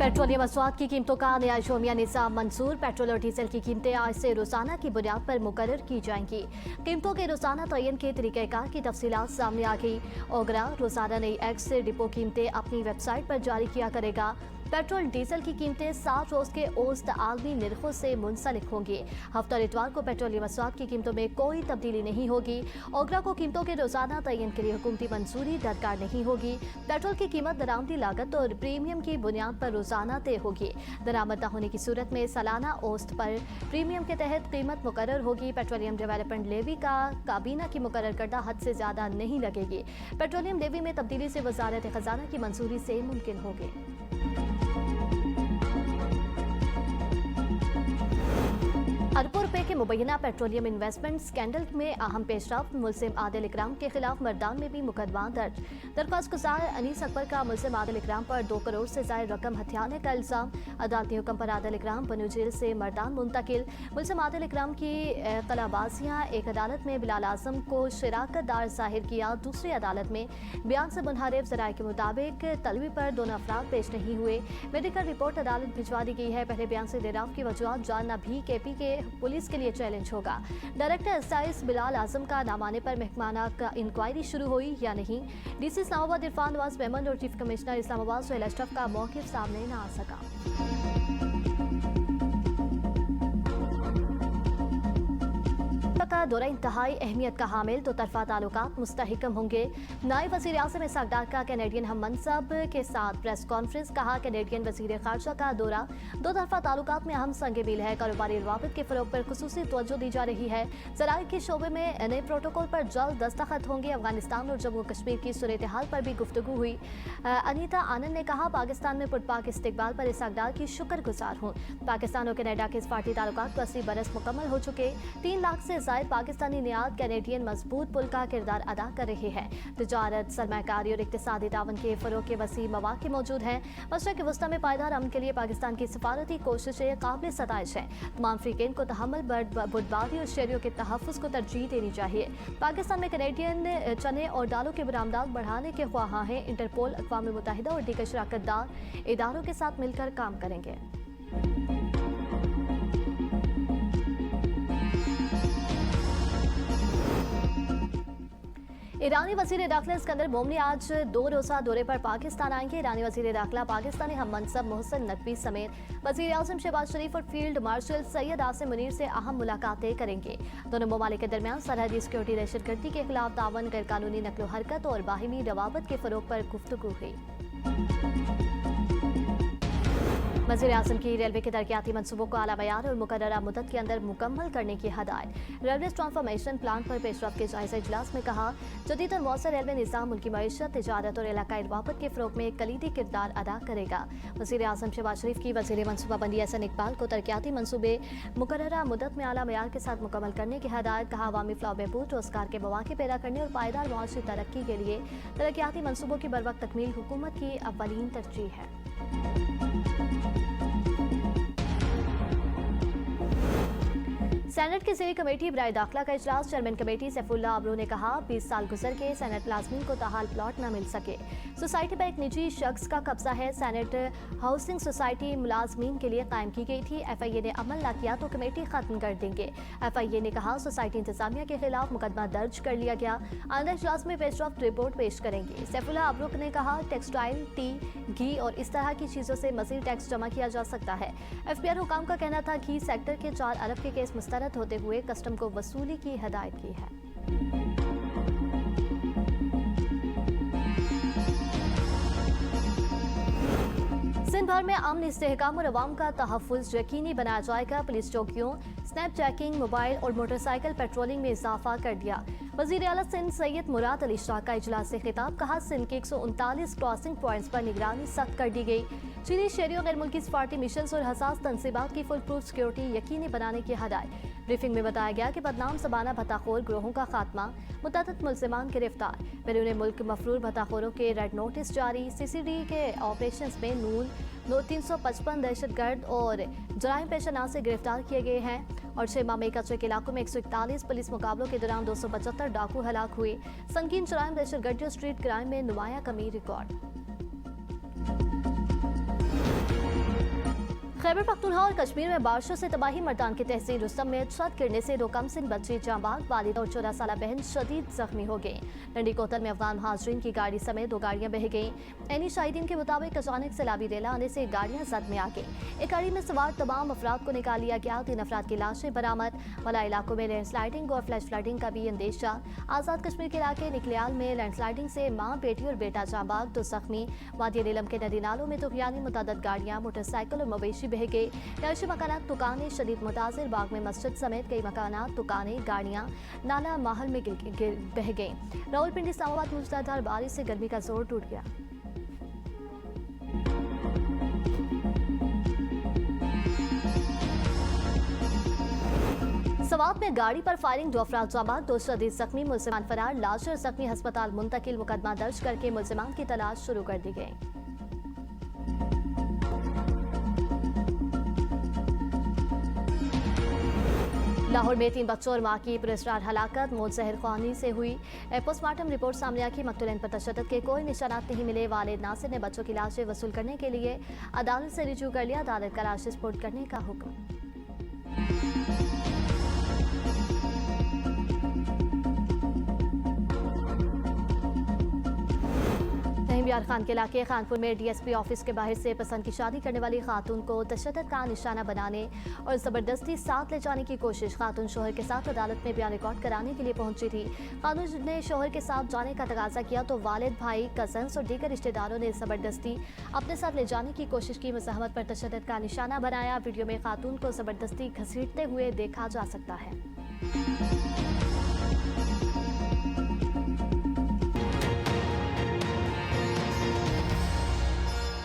Petroleum मसवाद की कीमतों का नया शोमिया निज़ाम मंजूर। पेट्रोल और डीजल की कीमतें आज से रोजाना की बुनियाद पर मुकर्रर की जाएंगी। कीमतों के रोजाना तयन के तरीक़ाकार की तफसीलात सामने आ गई। ओगरा रोजाना नई एक्स डिपो कीमतें अपनी वेबसाइट पर जारी किया करेगा। पेट्रोल डीजल की कीमतें 7 रोज के औसत आलमी निर्खों से मुंसलिक होंगी। हफ्ता इतवार को पेट्रोलियम मसवाद की कीमतों में कोई तब्दीली नहीं होगी। ओगरा को कीमतों के रोजाना तयन के लिए हुकूमती मंजूरी दरकार नहीं होगी। पेट्रोल की कीमत दरामदी लागत और प्रीमियम की बुनियाद पर रोजाना तय होगी। दरामद न होने की सूरत में सालाना औसत पर प्रीमियम के तहत कीमत मुकर्रर होगी। पेट्रोलियम डेवलपमेंट लेवी का काबीना की मुकर्रर करदा हद से ज्यादा नहीं लगेगी। पेट्रोलियम लेवी में तब्दीली से वजारत खजाना की मंजूरी से मुमकिन होगी। अरबों रुपए के मुबैना पेट्रोलियम इन्वेस्टमेंट स्कैंडल में अहम पेशरफ। मुल्जिम आदिल इकराम के खिलाफ मर्दान में भी मुकदमा दर्ज। दरख्वास्त गुजार अनीस अकबर का मुल्जिम आदिल इकराम पर 2 करोड़ से ज्यादा रकम हथियाने का इल्जाम। अदालती हुक्म पर आदिल इकराम बनू जेल से मर्दान मुंतकिल। मुल्जिम आदिल इकराम की कलाबाजियाँ एक अदालत में बिलाल आजम को शराकतदार जाहिर किया। दूसरी अदालत में बयान से मुनहरिफ जराये के मुताबिक तलबी पर दोनों अफराद पेश नहीं हुए। मेडिकल रिपोर्ट अदालत भिजवा दी गई है। पहले बयान से देराव की वजूहत जानना भी केपी के पुलिस के लिए चैलेंज होगा। डायरेक्टर एसआईएस बिलाल आजम का नाम आने पर महकमाना का इंक्वायरी शुरू हुई या नहीं। डीसी इस्लामाबाद इरफान नवाज मेमन और चीफ कमिश्नर इस्लामाबाद सुहेल अशरफ का मौक़िफ़ सामने न आ सका। का दौरा इंतहाई अहमियत का हामिल। दो तरफा ताल्लुकात मुस्तहकम होंगे। नायब वज़ीर आज़म इसहाक डार का कैनेडियन हम मनसब के साथ प्रेस कॉन्फ्रेंस। कहा कैनेडियन वज़ीर ख़ारजा का दौरा दो तरफा ताल्लुकात में अहम संग मील है। कारोबारी रवाबित के फ़रोग़ पर खुसूसी तवज्जो दी जा रही है। ज़राए के शोबे में नए प्रोटोकॉल पर जल्द दस्तखत होंगे। अफगानिस्तान और जम्मू कश्मीर की सूरत हाल पर भी गुफ्तगू हुई। अनीता आनंद ने कहा पाकिस्तान में पुरपाक इस्तकबाल पर इसहाक डार की शुक्रगुजार हूँ। पाकिस्तान और कनाडा के स्पार्टी ताल्लुकात को 80 बरस मुकम्मल हो चुके। 3 लाख से पाकिस्तानी नियाद कैनेडियन मजबूत पुल का किरदार अदा कर रहे हैं। तिजारत, सरमाकारी और इक्तिसादी तावन के फरोग के वसी मौक़े मौजूद हैं। मशरिक़ वस्ता में पायदार अमन के लिए पाकिस्तान की सफारती कोशिशें काबिल सताइश हैं। तमाम अफ्रीकन को तहम्मुल, बुर्दबारी और शहरियों के तहफ़्फ़ुज़ को तरजीह देनी चाहिए। पाकिस्तान में कैनेडियन चने और दालों के बरामदात बढ़ाने के ख्वाहां हैं। इंटरपोल, अक़वाम मुत्तहिदा और दीगर शराकतदार इदारों के साथ मिलकर काम करेंगे। ईरानी वज़ीर दाखिला सिकंदर मोमनी आज 2 रोज़ा दौरे पर पाकिस्तान आएंगे। ईरानी वज़ीर दाखिला पाकिस्तानी हम मनसब मोहसिन नकवी समेत वज़ीर आज़म शहबाज शरीफ और फील्ड मार्शल सैयद आसिम मुनीर से अहम मुलाकातें करेंगे। दोनों ममालिक के दरमियान सरहदी सिक्योरिटी, दहशतगर्दी के खिलाफ तावन, गैर कानूनी नकलो हरकत और बाहिमी रवाबत के फ़रोग़ पर गुफ्तगू हुई। वज़ीर आज़म की रेलवे के तरक्याती मनसूबों को आला मयार और मुकर्ररा मुद्दत के अंदर मुकम्मल करने की हदायत। रेलवे ट्रांसफॉर्मेशन प्लान पर पेशरफ के जायजा इजलास में कहा जदीद और मौसर रेलवे निज़ाम मुल्की मईशत, तिजारत और इलाकाई रवाबत के फ़रोग़ में कलीदी किरदार अदा करेगा। वज़ीर आज़म शहबाज शरीफ की वज़ीर मनसूबाबंदी एहसन इकबाल को तरक्याती मनसूबे मुकर्ररा मुद्दत में आला मयार के साथ मुकम्मल करने की हदायत। कहा अवामी फलाह बहबूद, रोज़गार के मौक़े पैदा करने और पायदार मुआशी तरक्की के लिए तरक्याती मनसूबों की बरवक्त तकमील हुकूमत की अव्वलीन तरजीह है। सेनेट की ज़ेरी कमेटी बराए दाखिला का इजलास। चेयरमैन कमेटी सैफुल्लाह अबरू ने कहा 20 साल गुजर के सेनेट मुलाज़मीन को ताहाल प्लॉट न मिल सके। सोसाइटी पर एक निजी शख्स का कब्जा है। सेनेट हाउसिंग सोसाइटी मुलाज़मीन के लिए कायम की गई थी। FIA ने अमल न किया तो कमेटी खत्म कर देंगे। FIA ने कहा सोसाइटी इंतजामिया के खिलाफ मुकदमा दर्ज कर लिया गया। आइंदा इजलास में पेशरफ रिपोर्ट पेश करेंगे। सैफुल्लाह अबरू ने कहा टेक्सटाइल, टी, घी और इस तरह की चीज़ों से मज़ीद टैक्स जमा किया जा सकता है। FBR हुकाम का कहना था घी सेक्टर के 4 अरब के केस मुस्तरद होते हुए कस्टम को वसूली की हदायत की है। सिंध भर में अमन, इस्तेहकाम और अवाम का तहफ़्फ़ुज़ यकीनी बनाया जाएगा। पुलिस चौकियों, स्नैप चेकिंग, मोबाइल और मोटरसाइकिल पेट्रोलिंग में इजाफा कर दिया। वज़ीर आला सिंध सैयद मुराद अली शाह का इजलास से खिताब। कहा सिंध के 139 क्रॉसिंग पॉइंट्स पर निगरानी सख्त कर दी गई। चीनी शहरियों, गैर मुल्की सफारती मिशंस और हसास तनसीबात की फुल प्रूफ सिक्योरिटी यकीनी बनाने की हदायत। ब्रीफिंग में बताया गया कि बदनाम ज़बाना भत्ताखोर ग्रोहों का खात्मा, मुतअद्दिद मुल्ज़िमान गिरफ्तार, बैरून मुल्क मफरूर भत्ताखोरों के रेड नोटिस जारी। CCD के ऑपरेशन में नून 355 दहशतगर्द और जराइम पेशा से गिरफ्तार किए गए हैं। और 6 माह में कच्चे के इलाकों में 141 पुलिस मुकाबलों के दौरान 275 डाकू हलाक हुए। संगीन जराइम, दहशतगर्दी और स्ट्रीट क्राइम में नुमाया कमी रिकॉर्ड। खैबर पख्तूनख्वा और कश्मीर में बारिशों से तबाही। मर्दान की तहसील रुस्तम में छत गिरने से 2 कमसिन बच्ची जांबाग, वालिद और 14 साल बहन शदीद जख्मी हो गई। लंडी कोतल में अफगान महाजरीन की गाड़ी समेत 2 गाड़ियां बह गईं। एनी शाहिदीन के मुताबिक अचानक सैलाबी रेला आने से गाड़ियां जद में आ गईं। एक गाड़ी में सवार तमाम अफराद को निकाल लिया गया। 3 अफराद की लाशें बरामद। मला इलाकों में लैंडस्लाइडिंग और फ्लैश फ्लडिंग का भी अंदेशा। आज़ाद कश्मीर के इलाके निकलियाल में लैंडस्लाइडिंग से माँ, बेटी और बेटा जांबाग, 2 जख्मी। वादी नीलम के नदी नालों में तुगयानी मुतअद्दिद गाड़ियां, मोटरसाइकिल और मवेशी बह गए। रहायशी मकानात, दुकानें शदीद मुतासिर। बाग में मस्जिद समेत कई मकानात, दुकानें, गाड़ियां नाला माहल में बह गईं। रावलपिंडी इस्लामाबाद मूसलाधार बारिश से गर्मी का जोर टूट गया। सवात में गाड़ी पर फायरिंग, 2 अफराद जांबाग, 2 शदीद जख्मी। मुल्जिमान फरार, लाश और जख्मी अस्पताल मुंतकिल। मुकदमा दर्ज करके मुल्जिमान की तलाश शुरू कर दी गई। लाहौर में 3 बच्चों और मां की पुरस्कार हलाकत, मौत जहर ख्वानी से हुई। पोस्टमार्टम रिपोर्ट सामने आई कि मकतूलिन पर तशद्दुद के कोई निशानात नहीं मिले। वालिद नासिर ने बच्चों की लाशें वसूल करने के लिए अदालत से रिजू कर लिया। अदालत का लाशें स्पोर्ट करने का हुक्म। बियार खान के इलाके खानपुर में डीएसपी ऑफिस के बाहर से पसंद की शादी करने वाली खातून को तशद्दुद का निशाना बनाने और जबरदस्ती साथ ले जाने की कोशिश। खातून शोहर के साथ अदालत में बयान रिकॉर्ड कराने के लिए पहुंची थी। खातून ने शोहर के साथ जाने का तकाजा किया तो वालिद, भाई, कजन्स और दीगर रिश्तेदारों ने जबरदस्ती अपने साथ ले जाने की कोशिश की। मुज़ाहमत पर तशद्दुद का निशाना बनाया। वीडियो में खातून को जबरदस्ती घसीटते हुए देखा जा सकता है।